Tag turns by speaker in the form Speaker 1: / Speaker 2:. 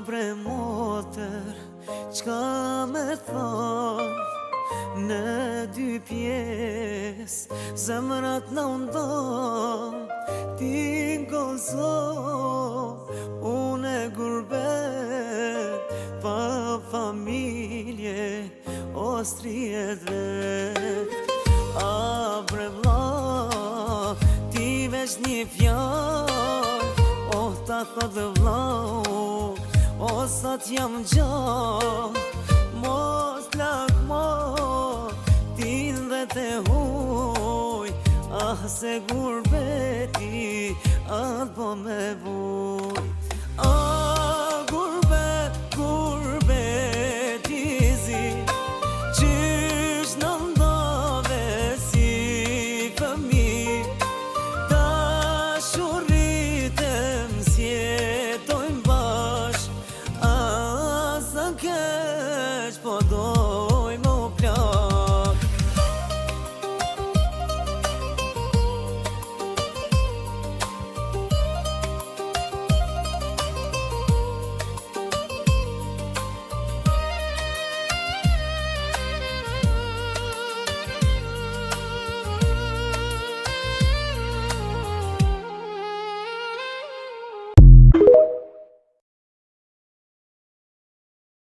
Speaker 1: bre motër, qka me thonë? Në dy pjesë zemrat në ndonë, ti gozo, unë e gurbet, pa familje, o strijet vet. A bre vlla, ti veç një fjall, o ta thot vllau, o sa t'jam gjall, mos lakmo, tin dhe te huj, ah se gurbeti, atë po me vuj.